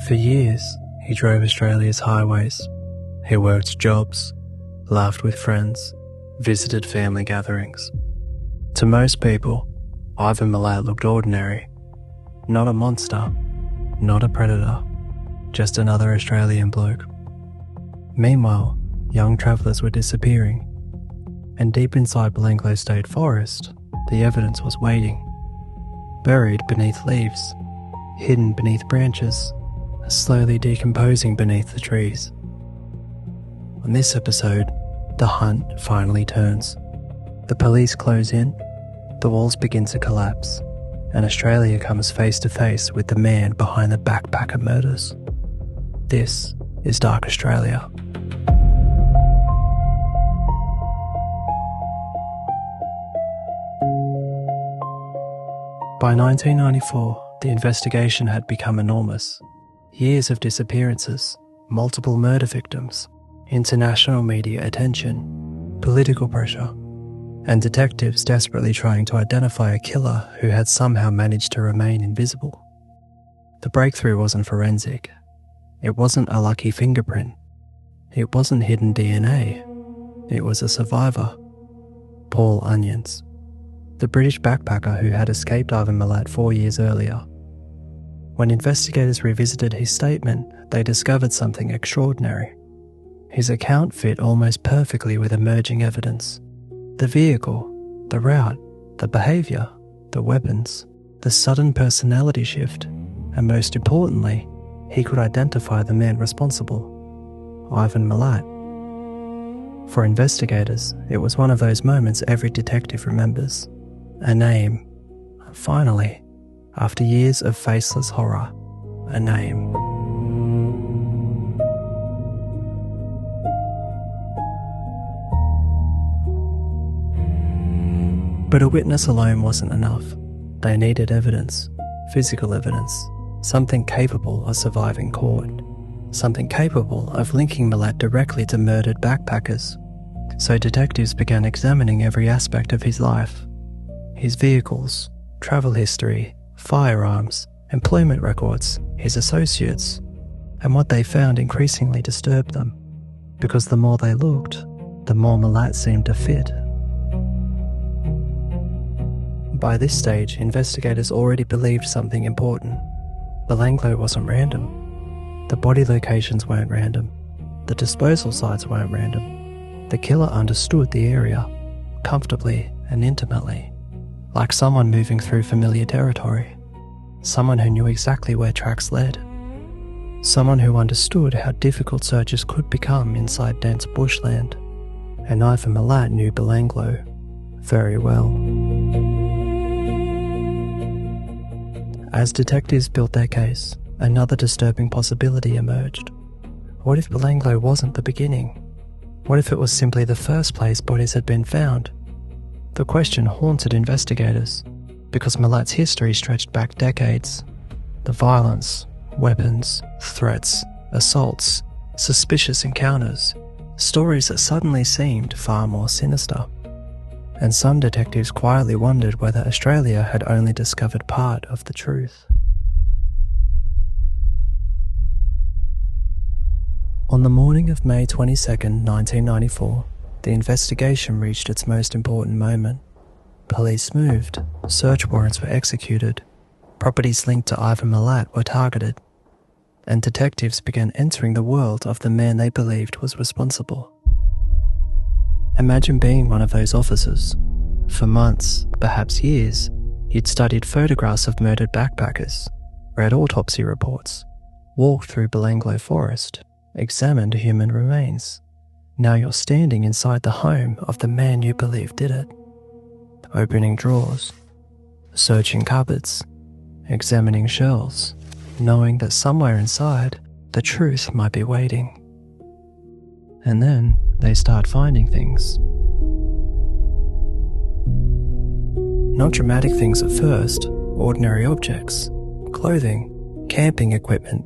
For years, he drove Australia's highways. He worked jobs, laughed with friends, visited family gatherings. To most people, Ivan Milat looked ordinary. Not a monster, not a predator, just another Australian bloke. Meanwhile, young travellers were disappearing, and deep inside Belanglo State Forest, the evidence was waiting. Buried beneath leaves, hidden beneath branches, slowly decomposing beneath the trees. On this episode, the hunt finally turns. The police close in, the walls begin to collapse, and Australia comes face to face with the man behind the backpacker murders. This is Dark Australia. By 1994, the investigation had become enormous. Years of disappearances, multiple murder victims, international media attention, political pressure, and detectives desperately trying to identify a killer who had somehow managed to remain invisible. The breakthrough wasn't forensic. It wasn't a lucky fingerprint. It wasn't hidden DNA. It was a survivor, Paul Onions, the British backpacker who had escaped Ivan Milat 4 years earlier. When investigators revisited his statement, they discovered something extraordinary. His account fit almost perfectly with emerging evidence. The vehicle, the route, the behaviour, the weapons, the sudden personality shift, and most importantly, he could identify the man responsible, Ivan Milat. For investigators, it was one of those moments every detective remembers. A name. Finally, after years of faceless horror, a name. But a witness alone wasn't enough. They needed evidence, physical evidence, something capable of surviving court, something capable of linking Milat directly to murdered backpackers. So detectives began examining every aspect of his life. His vehicles, travel history, firearms, employment records, his associates, and what they found increasingly disturbed them, because the more they looked, the more Milat seemed to fit. By this stage, investigators already believed something important. Belanglo wasn't random. The body locations weren't random. The disposal sites weren't random. The killer understood the area, comfortably and intimately. Like someone moving through familiar territory. Someone who knew exactly where tracks led. Someone who understood how difficult searches could become inside dense bushland. And Ivan Milat knew Belanglo very well. As detectives built their case, another disturbing possibility emerged. What if Belanglo wasn't the beginning? What if it was simply the first place bodies had been found? The question haunted investigators, because Milat's history stretched back decades. The violence, weapons, threats, assaults, suspicious encounters, stories that suddenly seemed far more sinister. And some detectives quietly wondered whether Australia had only discovered part of the truth. On the morning of May 22nd, 1994, the investigation reached its most important moment. Police moved, search warrants were executed, properties linked to Ivan Milat were targeted, and detectives began entering the world of the man they believed was responsible. Imagine being one of those officers. For months, perhaps years, you'd studied photographs of murdered backpackers, read autopsy reports, walked through Belanglo Forest, examined human remains. Now you're standing inside the home of the man you believe did it. Opening drawers, searching cupboards, examining shelves, knowing that somewhere inside, the truth might be waiting. And then they start finding things. Not dramatic things at first, ordinary objects, clothing, camping equipment,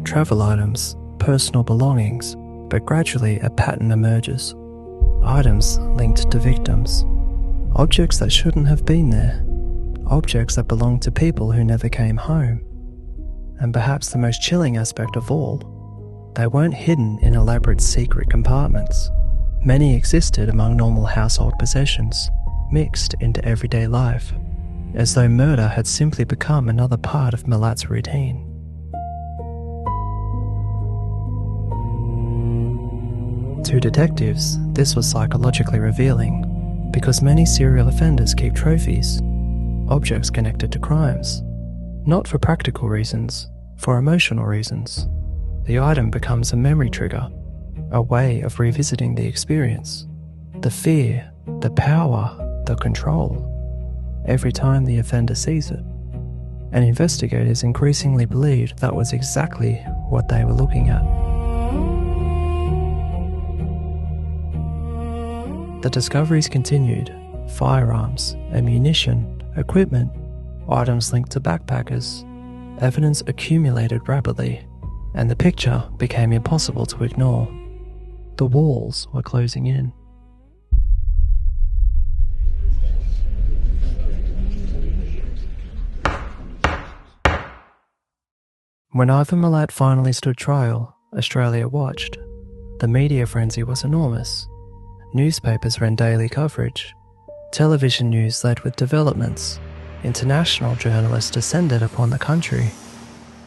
travel items, personal belongings, but gradually a pattern emerges. Items linked to victims. Objects that shouldn't have been there. Objects that belonged to people who never came home. and perhaps the most chilling aspect of all, they weren't hidden in elaborate secret compartments. Many existed among normal household possessions, mixed into everyday life, as though murder had simply become another part of Milat's routine. To detectives, this was psychologically revealing, because many serial offenders keep trophies, objects connected to crimes, not for practical reasons, for emotional reasons. The item becomes a memory trigger, a way of revisiting the experience, the fear, the power, the control, every time the offender sees it. And investigators increasingly believed that was exactly what they were looking at. The discoveries continued: firearms, ammunition, equipment, items linked to backpackers. Evidence accumulated rapidly, and the picture became impossible to ignore. The walls were closing in. When Ivan Milat finally stood trial, Australia watched. The media frenzy was enormous. Newspapers ran daily coverage. Television news led with developments. International journalists descended upon the country.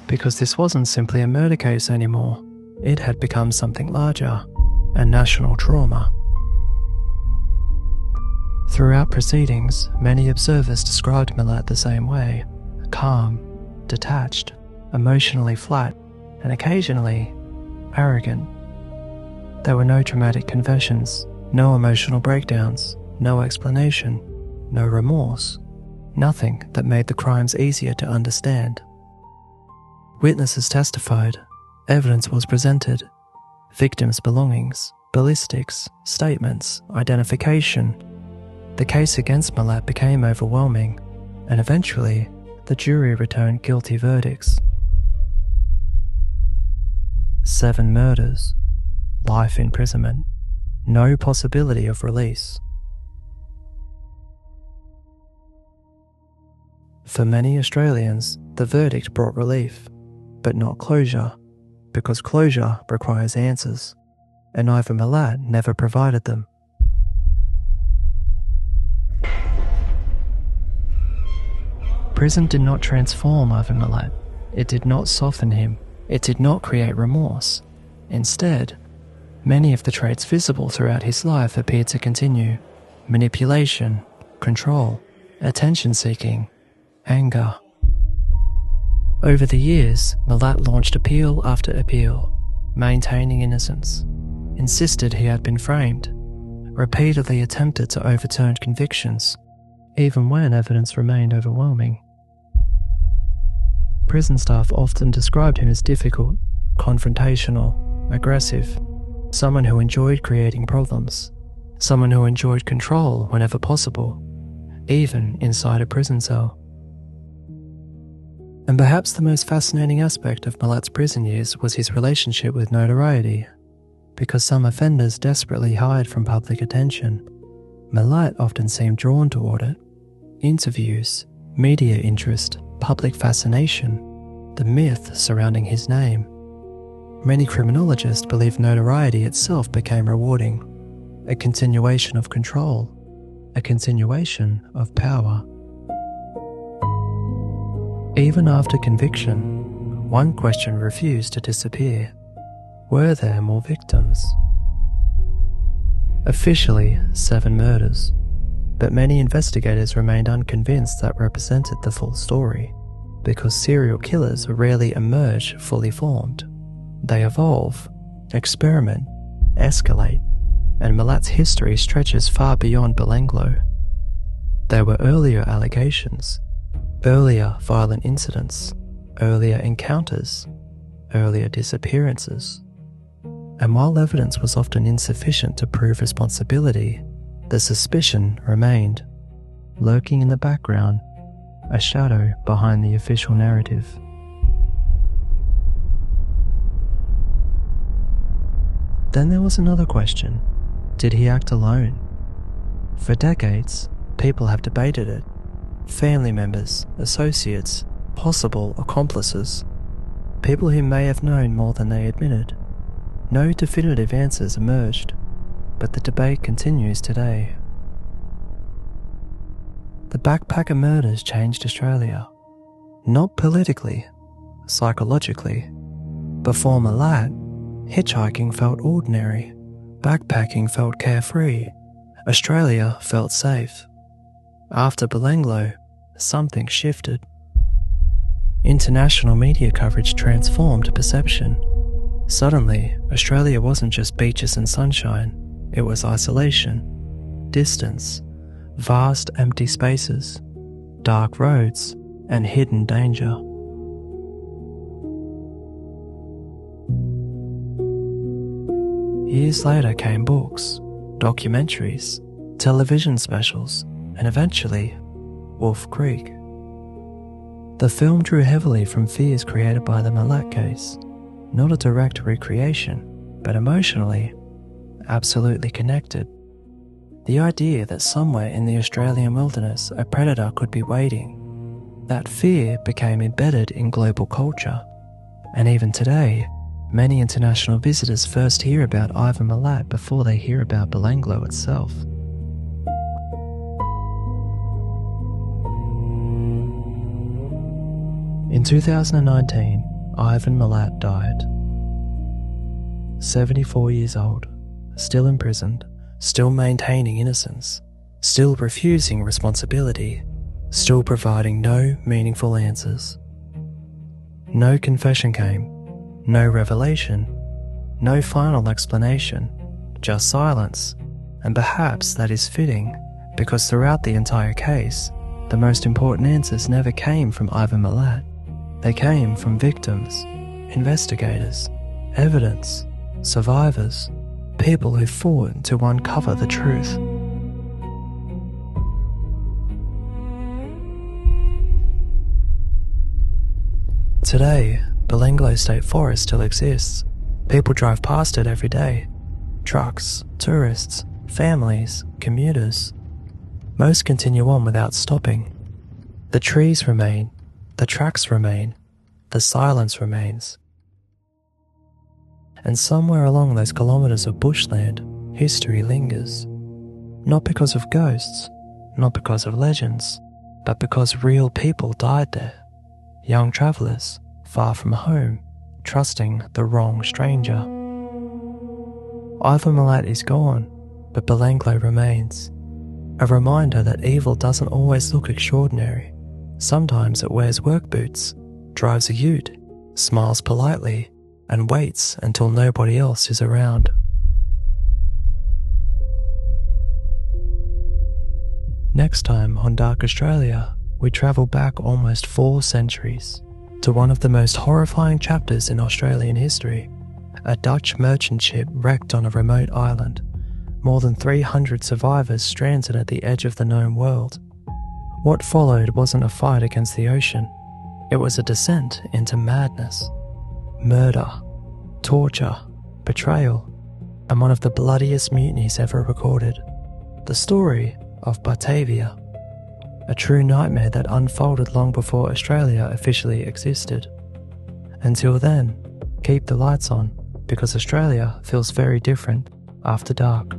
Because this wasn't simply a murder case anymore. It had become something larger, a national trauma. Throughout proceedings, many observers described Milat the same way: calm, detached, emotionally flat, and occasionally arrogant. There were no dramatic confessions, no emotional breakdowns, no explanation, no remorse, nothing that made the crimes easier to understand. Witnesses testified, evidence was presented, victims' belongings, ballistics, statements, identification. The case against Milat became overwhelming, and eventually the jury returned guilty verdicts. 7 murders, life imprisonment, no possibility of release. For many Australians, the verdict brought relief, but not closure, because closure requires answers, and Ivan Milat never provided them. Prison did not transform Ivan Milat. It did not soften him. It did not create remorse. Instead, many of the traits visible throughout his life appeared to continue: manipulation, control, attention-seeking, anger. Over the years, Milat launched appeal after appeal, maintaining innocence, insisted he had been framed, repeatedly attempted to overturn convictions, even when evidence remained overwhelming. Prison staff often described him as difficult, confrontational, aggressive, someone who enjoyed creating problems, someone who enjoyed control whenever possible, even inside a prison cell. And perhaps the most fascinating aspect of Milat's prison years was his relationship with notoriety. Because some offenders desperately hide from public attention, Milat often seemed drawn toward it. Interviews, media interest, public fascination, the myth surrounding his name. Many criminologists believe notoriety itself became rewarding, a continuation of control, a continuation of power. Even after conviction, one question refused to disappear: were there more victims? Officially, 7 murders, but many investigators remained unconvinced that represented the full story, because serial killers rarely emerge fully formed. They evolve, experiment, escalate, and Milat's history stretches far beyond Belanglo. There were earlier allegations, earlier violent incidents, earlier encounters, earlier disappearances. And while evidence was often insufficient to prove responsibility, the suspicion remained, lurking in the background, a shadow behind the official narrative. Then there was another question: did he act alone? For decades, people have debated it. Family members, associates, possible accomplices. people who may have known more than they admitted. No definitive answers emerged, but the debate continues today. The backpacker murders changed Australia, not politically, psychologically. Before Milat, hitchhiking felt ordinary, backpacking felt carefree, Australia felt safe. After Belanglo, something shifted. International media coverage transformed perception. Suddenly, Australia wasn't just beaches and sunshine, it was isolation, distance, vast empty spaces, dark roads, and hidden danger. Years later came books, documentaries, television specials, and eventually, Wolf Creek. The film drew heavily from fears created by the Milat case, not a direct recreation, but emotionally, absolutely connected. The idea that somewhere in the Australian wilderness a predator could be waiting, that fear became embedded in global culture, and even today, many international visitors first hear about Ivan Milat before they hear about Belanglo itself. In 2019, Ivan Milat died. 74 years old, still imprisoned, still maintaining innocence, still refusing responsibility, still providing no meaningful answers. No confession came, no revelation, no final explanation, just silence, and perhaps that is fitting, because throughout the entire case, the most important answers never came from Ivan Milat. They came from victims, investigators, evidence, survivors, people who fought to uncover the truth. Today, Belanglo State Forest still exists. People drive past it every day. Trucks, tourists, families, commuters. Most continue on without stopping. The trees remain, the tracks remain, the silence remains. And somewhere along those kilometres of bushland, history lingers. Not because of ghosts, not because of legends, but because real people died there. Young travellers, far from home, trusting the wrong stranger. Ivan Milat is gone, but Belanglo remains. A reminder that evil doesn't always look extraordinary. Sometimes it wears work boots, drives a ute, smiles politely, and waits until nobody else is around. Next time on Dark Australia, we travel back almost 4 centuries to one of the most horrifying chapters in Australian history, a Dutch merchant ship wrecked on a remote island, more than 300 survivors stranded at the edge of the known world. What followed wasn't a fight against the ocean, it was a descent into madness, murder, torture, betrayal, and one of the bloodiest mutinies ever recorded. The story of Batavia, a true nightmare that unfolded long before Australia officially existed. Until then, keep the lights on, because Australia feels very different after dark.